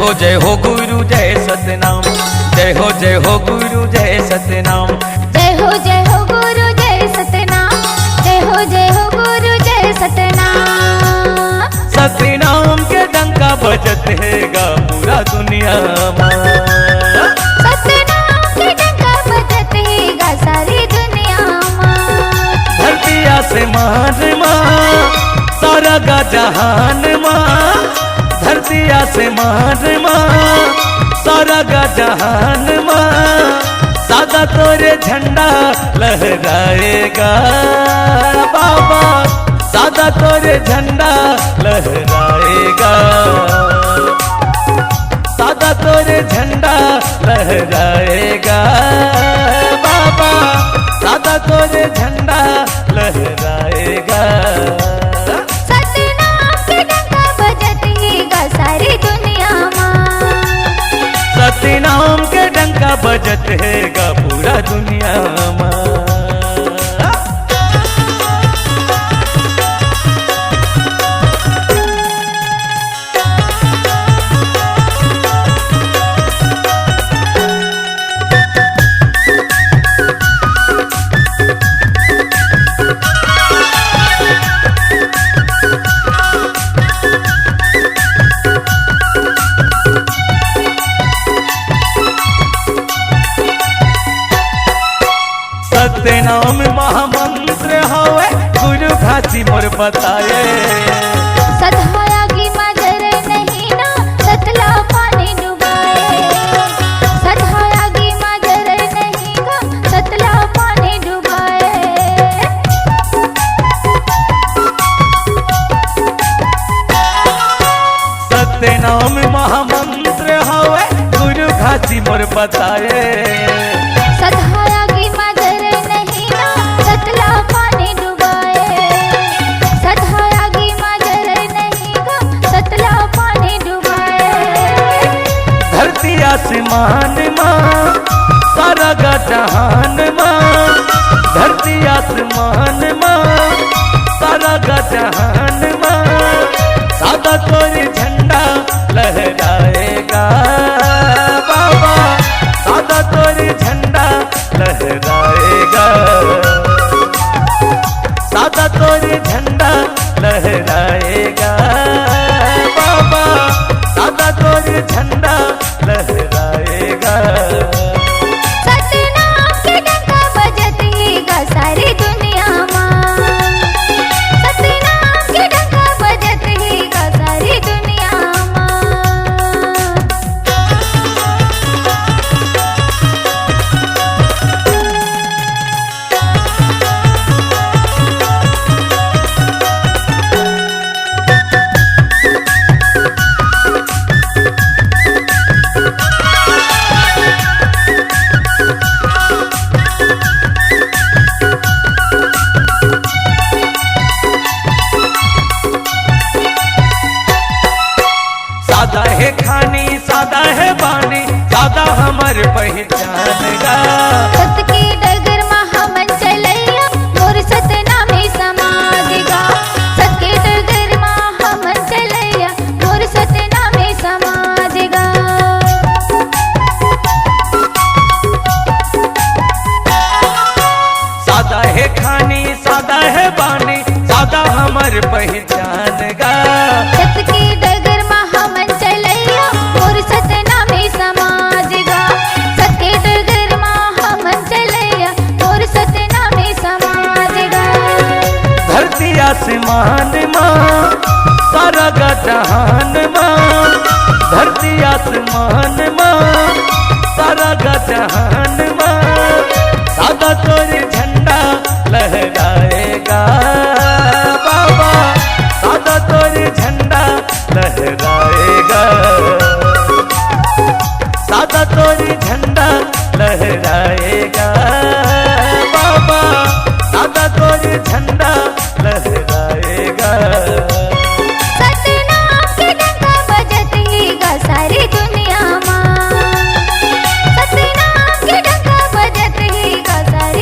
जय हो गुरु जय सतनाम। जय हो गुरु जय सतनाम। जय हो गुरु जय सतनाम। जय हो गुरु जय सतनाम। सतनाम के डंका बजत हैगा पूरा दुनिया में। सतनाम के डंका बजत हैगा सारी दुनिया में। धरती आसमान माँ सारा का जहान माँ। धरती आसमान माँ सारा का जहान माँ। सादा तोरे झंडा लहराएगा बाबा। सादा तोरे झंडा लहराएगा। सादा तोरे झंडा लहराएगा बाबा। सादा तोरे झंडा लहराएगा। सतनाम के डंका बजत हैगा सारी दुनिया में। सतनाम के डंका बजत हैगा पूरा दुनिया में। सतनाम महामंत्र हवे गुरु घासी मोर बताए। सधाया की मजर नहीं ना सतला पानी डुबाए। सधाया की मजर नहीं ना सतला पानी डुबाए। सतनाम महामंत्र हवे गुरु घासी मोर बताए। सधाया की मजर नहीं ना सतला पानी डुबाए। सधाया की मजर नहीं ना सतला पानी डुबाए। धरती आसमान माँ सारा का जहान माँ। धरती आसमान माँ सारा का जहान माँ। सादा तोरे झंडा लहराएगा बाबा। सादा तोरे झंडा लहराएगा। सादा तोरे झंडा लहराएगा बाबा। सादा तोरे झंडा लहराएगा। सतनाम के डंका बजत हैगा सारी दुनिया में। सतनाम के डंका बजत हैगा सारी दुनिया में। सादा है खानी सादा है बानी सादा हमर पहचान गा। सत की डगर में हमन चलैया मोर सतनामी समाज गा। सत की डगर में हमन चलैया मोर सतनामी समाज गा। सादा है खानी सादा है बानी सादा हमर पहचान गा। सत की डगर में हमन चलैया मोर सतनामी समाज गा। सत की डगर में हमन चलैया मोर सतनामी समाज गा। धरती आसमान माँ सारा का जहान माँ। धरती आसमान माँ सारा का जहान माँ। सादा तोरे झंडा लहराएगा बाबा। सादा तोरे झंडा लहराएगा। सादा तोरे झंडा लहराएगा बाबा। सादा तोरे झंडा लहराएगा। सतनाम के डंका बजत हैगा सारी दुनिया में। सतनाम के डंका बजत हैगा सारी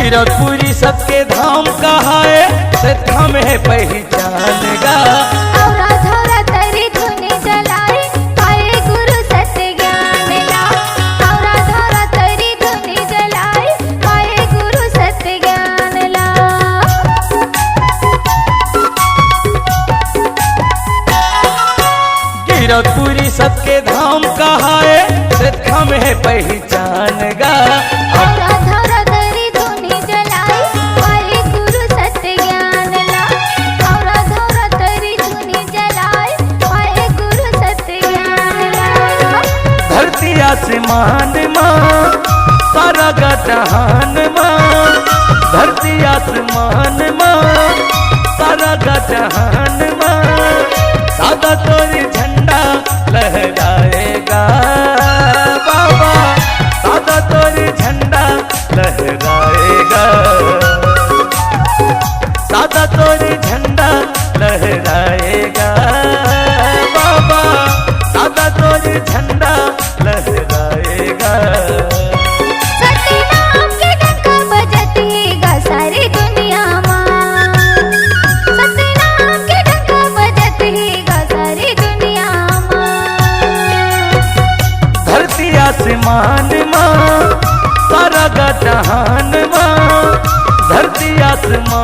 गिरपुरी सबके धाम कहाए से धाम है पहचान गा। औरा धौरा तरी धुनी जलाई पाए गुरु सत्य ज्ञान ला। औरा धौरा तरी धुनी जलाई पाए गुरु सत्य ज्ञान ला। गिरपुरी सबके धाम कहाए से धाम है पहचान गा। औरा धौरा तरी धुनी जलाई पाए गुरु सत्य ज्ञान ला। औरा धौरा तरी धुनी जलाई पाए गुरु सत्य ज्ञान ला। धरती आसमान माँ सारा का जहान माँ। धरती आसमान माँ सारा का जहान माँ। सादा तोरी झंडा लहराएगा बाबा। सादा तोरी झंडा लहराएगा। सादा तोरी झंडा लहराएगा बाबा। सादा तोरी झंडा लहराएगा। सत्य नाम के डंका बजतेगा सारी दुनिया मां। सत्य नाम के डंका बजतेगा सारी दुनिया मां। धरती आसमान माँ सारा का जहान माँ। धरती आसमान